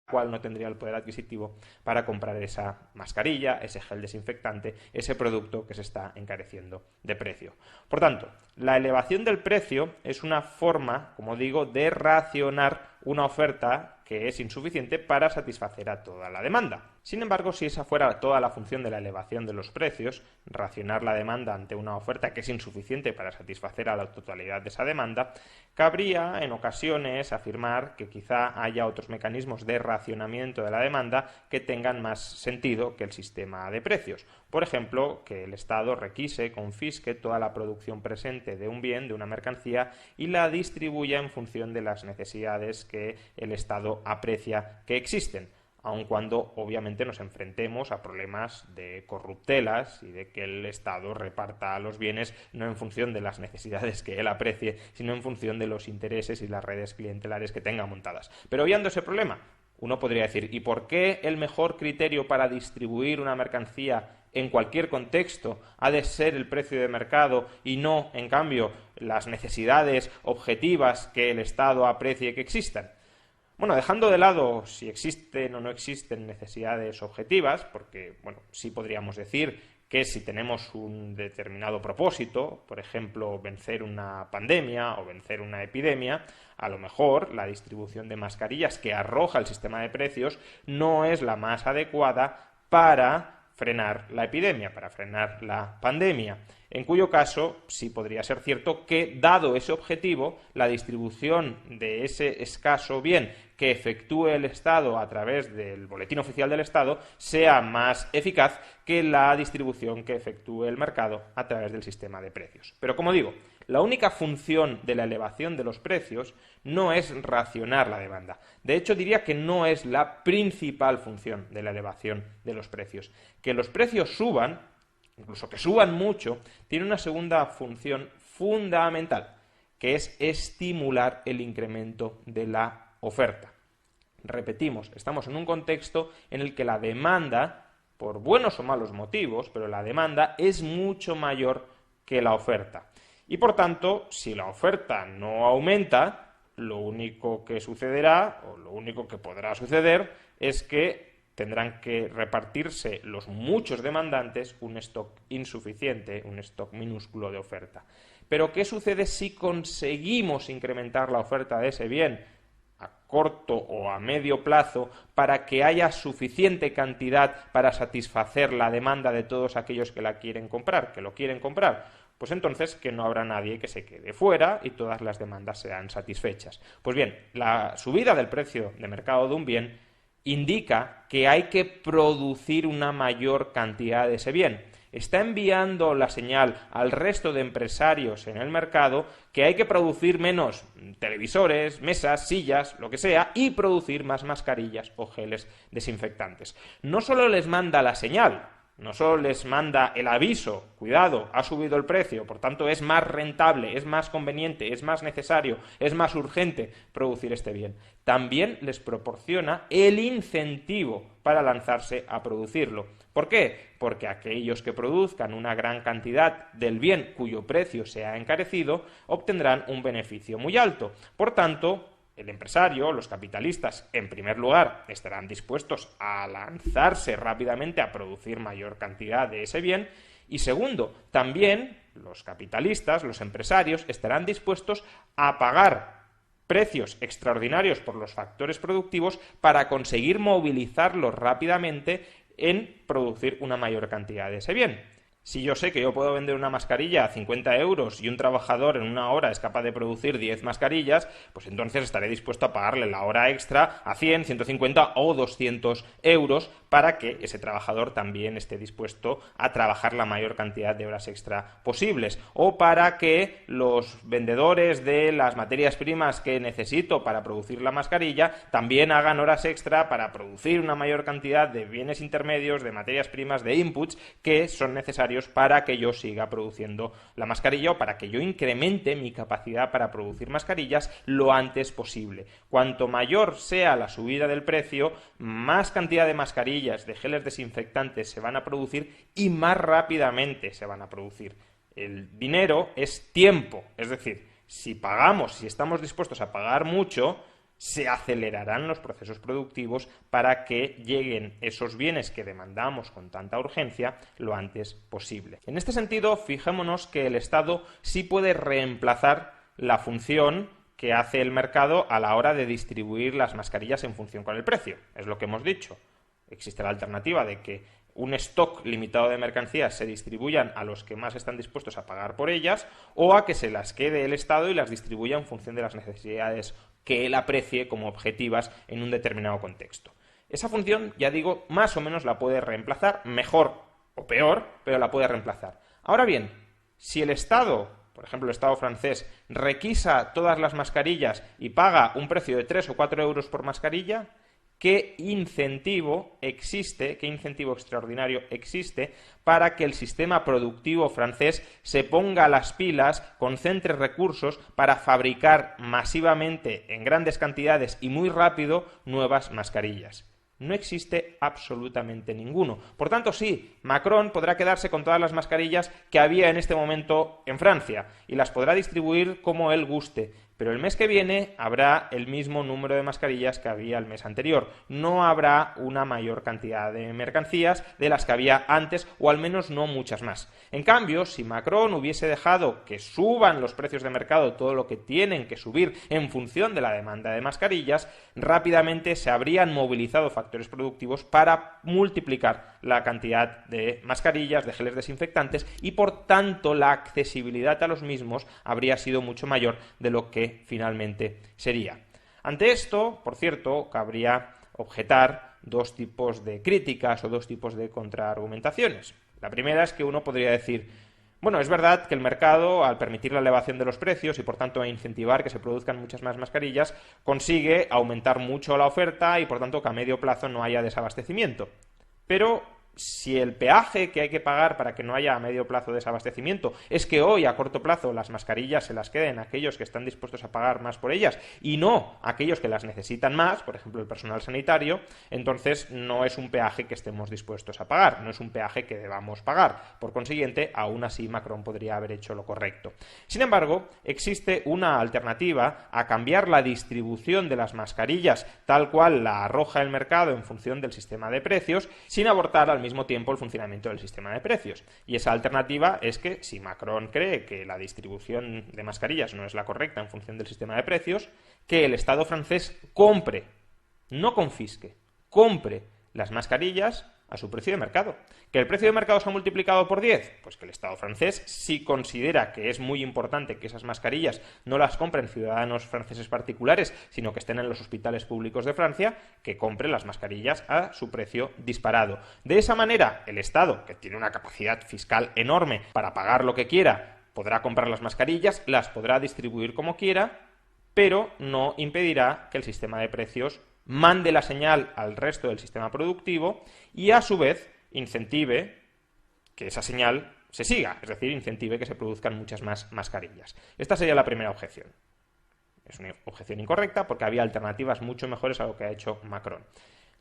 cual no tendría el poder adquisitivo para comprar esa mascarilla, ese gel desinfectante, ese producto que se está encareciendo de precio. Por tanto, la elevación del precio es una forma, como digo, de racionar una oferta que es insuficiente para satisfacer a toda la demanda. Sin embargo, si esa fuera toda la función de la elevación de los precios, racionar la demanda ante una oferta que es insuficiente para satisfacer a la totalidad de esa demanda, cabría en ocasiones afirmar que quizá haya otros mecanismos de racionamiento de la demanda que tengan más sentido que el sistema de precios. Por ejemplo, que el Estado requise, confisque toda la producción presente de un bien, de una mercancía, y la distribuya en función de las necesidades que el Estado aprecia que existen, aun cuando obviamente nos enfrentemos a problemas de corruptelas y de que el Estado reparta los bienes no en función de las necesidades que él aprecie, sino en función de los intereses y las redes clientelares que tenga montadas. Pero obviando ese problema, uno podría decir, ¿y por qué el mejor criterio para distribuir una mercancía en cualquier contexto ha de ser el precio de mercado y no, en cambio, las necesidades objetivas que el Estado aprecie que existan? Bueno, dejando de lado si existen o no existen necesidades objetivas, porque, bueno, sí podríamos decir que si tenemos un determinado propósito, por ejemplo, vencer una pandemia o vencer una epidemia, a lo mejor la distribución de mascarillas que arroja el sistema de precios no es la más adecuada para frenar la epidemia, para frenar la pandemia, en cuyo caso sí podría ser cierto que, dado ese objetivo, la distribución de ese escaso bien que efectúe el Estado a través del Boletín Oficial del Estado sea más eficaz que la distribución que efectúe el mercado a través del sistema de precios. Pero, como digo, la única función de la elevación de los precios no es racionar la demanda. De hecho, diría que no es la principal función de la elevación de los precios. Que los precios suban, incluso que suban mucho, tiene una segunda función fundamental, que es estimular el incremento de la oferta. Repetimos, estamos en un contexto en el que la demanda, por buenos o malos motivos, pero la demanda es mucho mayor que la oferta. Y por tanto, si la oferta no aumenta, lo único que sucederá, o lo único que podrá suceder, es que tendrán que repartirse los muchos demandantes un stock insuficiente, un stock minúsculo de oferta. Pero ¿qué sucede si conseguimos incrementar la oferta de ese bien a corto o a medio plazo para que haya suficiente cantidad para satisfacer la demanda de todos aquellos que la quieren comprar, que lo quieren comprar? Pues entonces que no habrá nadie que se quede fuera y todas las demandas sean satisfechas. Pues bien, la subida del precio de mercado de un bien indica que hay que producir una mayor cantidad de ese bien. Está enviando la señal al resto de empresarios en el mercado que hay que producir menos televisores, mesas, sillas, lo que sea, y producir más mascarillas o geles desinfectantes. No solo les manda la señal, no solo les manda el aviso, cuidado, ha subido el precio, por tanto es más rentable, es más conveniente, es más necesario, es más urgente producir este bien. También les proporciona el incentivo para lanzarse a producirlo. ¿Por qué? Porque aquellos que produzcan una gran cantidad del bien cuyo precio se ha encarecido obtendrán un beneficio muy alto. Por tanto, el empresario, los capitalistas, en primer lugar, estarán dispuestos a lanzarse rápidamente a producir mayor cantidad de ese bien y, segundo, también los capitalistas, los empresarios, estarán dispuestos a pagar precios extraordinarios por los factores productivos para conseguir movilizarlos rápidamente en producir una mayor cantidad de ese bien. Si yo sé que yo puedo vender una mascarilla a 50 euros y un trabajador en una hora es capaz de producir 10 mascarillas, pues entonces estaré dispuesto a pagarle la hora extra a 100, 150 o 200 euros para que ese trabajador también esté dispuesto a trabajar la mayor cantidad de horas extra posibles, o para que los vendedores de las materias primas que necesito para producir la mascarilla también hagan horas extra para producir una mayor cantidad de bienes intermedios, de materias primas, de inputs que son necesarios para que yo siga produciendo la mascarilla o para que yo incremente mi capacidad para producir mascarillas lo antes posible. Cuanto mayor sea la subida del precio, más cantidad de mascarillas, de geles desinfectantes se van a producir y más rápidamente se van a producir. El dinero es tiempo, es decir, si estamos dispuestos a pagar mucho, se acelerarán los procesos productivos para que lleguen esos bienes que demandamos con tanta urgencia lo antes posible. En este sentido, fijémonos que el Estado sí puede reemplazar la función que hace el mercado a la hora de distribuir las mascarillas en función con el precio. Es lo que hemos dicho. Existe la alternativa de que un stock limitado de mercancías se distribuyan a los que más están dispuestos a pagar por ellas, o a que se las quede el Estado y las distribuya en función de las necesidades que él aprecie como objetivas en un determinado contexto. Esa función, ya digo, más o menos la puede reemplazar, mejor o peor, pero la puede reemplazar. Ahora bien, si el Estado, por ejemplo el Estado francés, requisa todas las mascarillas y paga un precio de 3 o 4 euros por mascarilla, ¿qué incentivo existe, qué incentivo extraordinario existe para que el sistema productivo francés se ponga las pilas, concentre recursos para fabricar masivamente, en grandes cantidades y muy rápido, nuevas mascarillas? No existe absolutamente ninguno. Por tanto, sí, Macron podrá quedarse con todas las mascarillas que había en este momento en Francia y las podrá distribuir como él guste, pero el mes que viene habrá el mismo número de mascarillas que había el mes anterior. No habrá una mayor cantidad de mercancías de las que había antes, o al menos no muchas más. En cambio, si Macron hubiese dejado que suban los precios de mercado todo lo que tienen que subir en función de la demanda de mascarillas, rápidamente se habrían movilizado factores productivos para multiplicar la cantidad de mascarillas, de geles desinfectantes, y por tanto la accesibilidad a los mismos habría sido mucho mayor de lo que finalmente sería. Ante esto, por cierto, cabría objetar dos tipos de críticas o dos tipos de contraargumentaciones. La primera es que uno podría decir: bueno, es verdad que el mercado, al permitir la elevación de los precios y por tanto a incentivar que se produzcan muchas más mascarillas, consigue aumentar mucho la oferta y por tanto que a medio plazo no haya desabastecimiento. Pero si el peaje que hay que pagar para que no haya a medio plazo desabastecimiento es que hoy a corto plazo las mascarillas se las queden aquellos que están dispuestos a pagar más por ellas y no aquellos que las necesitan más, por ejemplo el personal sanitario, entonces no es un peaje que estemos dispuestos a pagar, no es un peaje que debamos pagar. Por consiguiente, aún así Macron podría haber hecho lo correcto. Sin embargo, existe una alternativa a cambiar la distribución de las mascarillas tal cual la arroja el mercado en función del sistema de precios, sin abortar al mismo tiempo el funcionamiento del sistema de precios. Y esa alternativa es que, si Macron cree que la distribución de mascarillas no es la correcta en función del sistema de precios, que el Estado francés compre, no confisque, compre las mascarillas a su precio de mercado. ¿Que el precio de mercado se ha multiplicado por 10? Pues que el Estado francés, si considera que es muy importante que esas mascarillas no las compren ciudadanos franceses particulares, sino que estén en los hospitales públicos de Francia, que compre las mascarillas a su precio disparado. De esa manera, el Estado, que tiene una capacidad fiscal enorme para pagar lo que quiera, podrá comprar las mascarillas, las podrá distribuir como quiera, pero no impedirá que el sistema de precios mande la señal al resto del sistema productivo y a su vez incentive que esa señal se siga, es decir, incentive que se produzcan muchas más mascarillas. Esta sería la primera objeción. Es una objeción incorrecta porque había alternativas mucho mejores a lo que ha hecho Macron.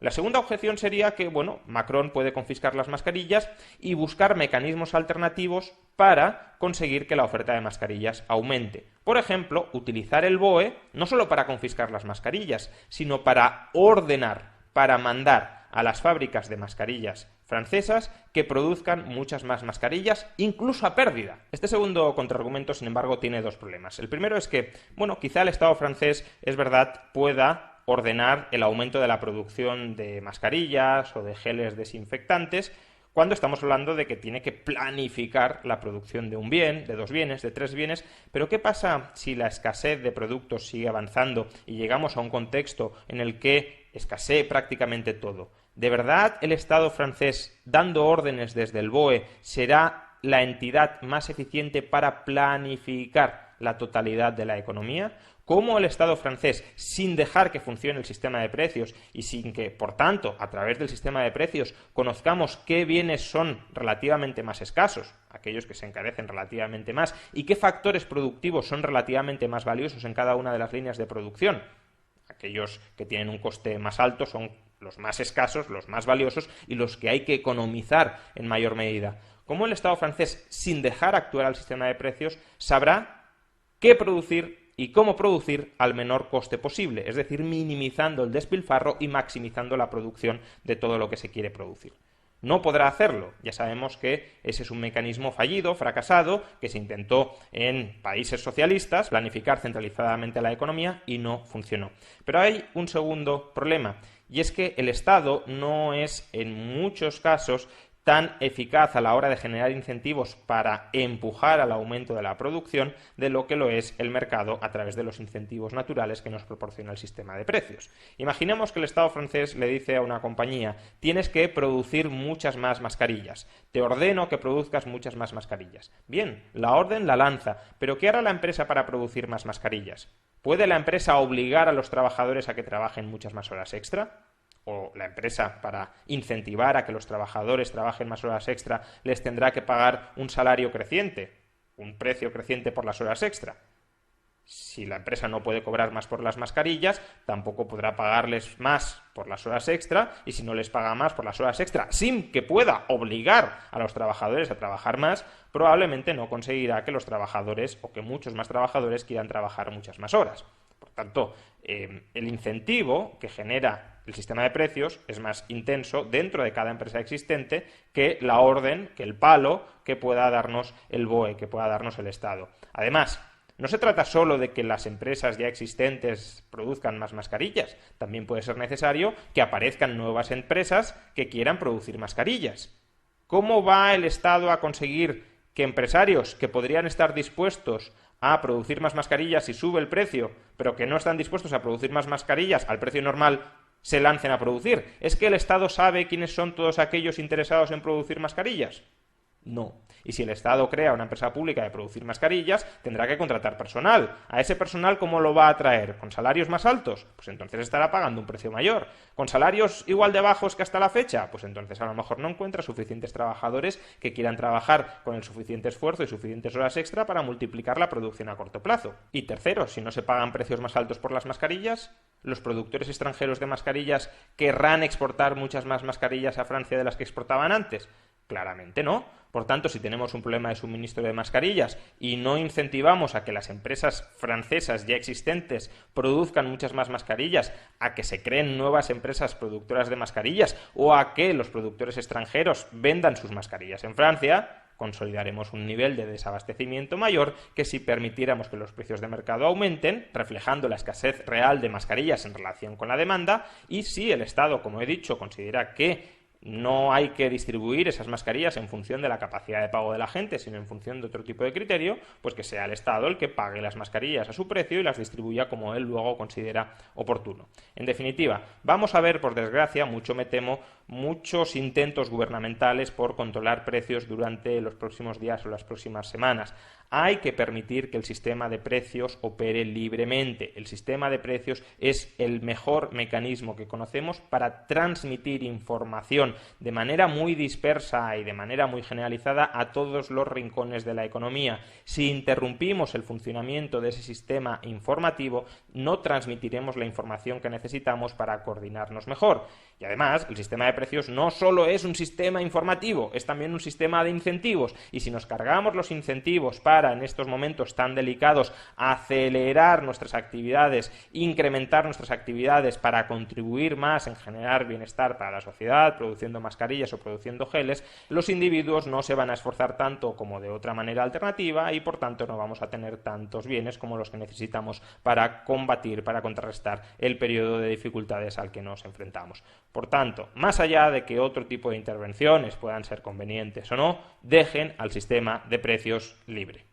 La segunda objeción sería que, bueno, Macron puede confiscar las mascarillas y buscar mecanismos alternativos para conseguir que la oferta de mascarillas aumente. Por ejemplo, utilizar el BOE no solo para confiscar las mascarillas, sino para ordenar, para mandar a las fábricas de mascarillas francesas que produzcan muchas más mascarillas, incluso a pérdida. Este segundo contraargumento, sin embargo, tiene dos problemas. El primero es que, bueno, quizá el Estado francés, es verdad, pueda ordenar el aumento de la producción de mascarillas o de geles desinfectantes cuando estamos hablando de que tiene que planificar la producción de un bien, de dos bienes, de tres bienes. Pero ¿qué pasa si la escasez de productos sigue avanzando y llegamos a un contexto en el que escasee prácticamente todo? ¿De verdad el Estado francés, dando órdenes desde el BOE, será la entidad más eficiente para planificar la totalidad de la economía? ¿Cómo el Estado francés, sin dejar que funcione el sistema de precios y sin que, por tanto, a través del sistema de precios conozcamos qué bienes son relativamente más escasos, aquellos que se encarecen relativamente más, y qué factores productivos son relativamente más valiosos en cada una de las líneas de producción? Aquellos que tienen un coste más alto son los más escasos, los más valiosos y los que hay que economizar en mayor medida. ¿Cómo el Estado francés, sin dejar actuar al sistema de precios, sabrá qué producir, y cómo producir al menor coste posible, es decir, minimizando el despilfarro y maximizando la producción de todo lo que se quiere producir. No podrá hacerlo. Ya sabemos que ese es un mecanismo fallido, fracasado, que se intentó en países socialistas, planificar centralizadamente la economía y no funcionó. Pero hay un segundo problema, y es que el Estado no es, en muchos casos, tan eficaz a la hora de generar incentivos para empujar al aumento de la producción de lo que lo es el mercado a través de los incentivos naturales que nos proporciona el sistema de precios. Imaginemos que el Estado francés le dice a una compañía: tienes que producir muchas más mascarillas, te ordeno que produzcas muchas más mascarillas. Bien, la orden la lanza, pero ¿qué hará la empresa para producir más mascarillas? ¿Puede la empresa obligar a los trabajadores a que trabajen muchas más horas extra? ¿O la empresa, para incentivar a que los trabajadores trabajen más horas extra, les tendrá que pagar un salario creciente, un precio creciente por las horas extra? Si la empresa no puede cobrar más por las mascarillas, tampoco podrá pagarles más por las horas extra, y si no les paga más por las horas extra, sin que pueda obligar a los trabajadores a trabajar más, probablemente no conseguirá que los trabajadores, o que muchos más trabajadores, quieran trabajar muchas más horas. Por tanto, el incentivo que genera el sistema de precios es más intenso dentro de cada empresa existente que la orden, que el palo que pueda darnos el BOE, que pueda darnos el Estado. Además, no se trata solo de que las empresas ya existentes produzcan más mascarillas, también puede ser necesario que aparezcan nuevas empresas que quieran producir mascarillas. ¿Cómo va el Estado a conseguir que empresarios que podrían estar dispuestos a producir más mascarillas si sube el precio, pero que no están dispuestos a producir más mascarillas al precio normal, se lancen a producir? ¿Es que el Estado sabe quiénes son todos aquellos interesados en producir mascarillas? No. Y si el Estado crea una empresa pública de producir mascarillas, tendrá que contratar personal. ¿A ese personal cómo lo va a atraer? ¿Con salarios más altos? Pues entonces estará pagando un precio mayor. ¿Con salarios igual de bajos que hasta la fecha? Pues entonces a lo mejor no encuentra suficientes trabajadores que quieran trabajar con el suficiente esfuerzo y suficientes horas extra para multiplicar la producción a corto plazo. Y tercero, si no se pagan precios más altos por las mascarillas, ¿los productores extranjeros de mascarillas querrán exportar muchas más mascarillas a Francia de las que exportaban antes? Claramente no. Por tanto, si tenemos un problema de suministro de mascarillas y no incentivamos a que las empresas francesas ya existentes produzcan muchas más mascarillas, a que se creen nuevas empresas productoras de mascarillas o a que los productores extranjeros vendan sus mascarillas en Francia, consolidaremos un nivel de desabastecimiento mayor que si permitiéramos que los precios de mercado aumenten, reflejando la escasez real de mascarillas en relación con la demanda, y si el Estado, como he dicho, considera que no hay que distribuir esas mascarillas en función de la capacidad de pago de la gente, sino en función de otro tipo de criterio, pues que sea el Estado el que pague las mascarillas a su precio y las distribuya como él luego considera oportuno. En definitiva, vamos a ver, por desgracia, mucho me temo, muchos intentos gubernamentales por controlar precios durante los próximos días o las próximas semanas. Hay que permitir que el sistema de precios opere libremente. El sistema de precios es el mejor mecanismo que conocemos para transmitir información de manera muy dispersa y de manera muy generalizada a todos los rincones de la economía. Si interrumpimos el funcionamiento de ese sistema informativo, no transmitiremos la información que necesitamos para coordinarnos mejor. Y además, el sistema de precios no solo es un sistema informativo, es también un sistema de incentivos. Y si nos cargamos los incentivos para, en estos momentos tan delicados, acelerar nuestras actividades, incrementar nuestras actividades para contribuir más en generar bienestar para la sociedad, produciendo mascarillas o produciendo geles, los individuos no se van a esforzar tanto como de otra manera alternativa y, por tanto, no vamos a tener tantos bienes como los que necesitamos para combatir, para contrarrestar el periodo de dificultades al que nos enfrentamos. Por tanto, más allá de que otro tipo de intervenciones puedan ser convenientes o no, dejen al sistema de precios libre.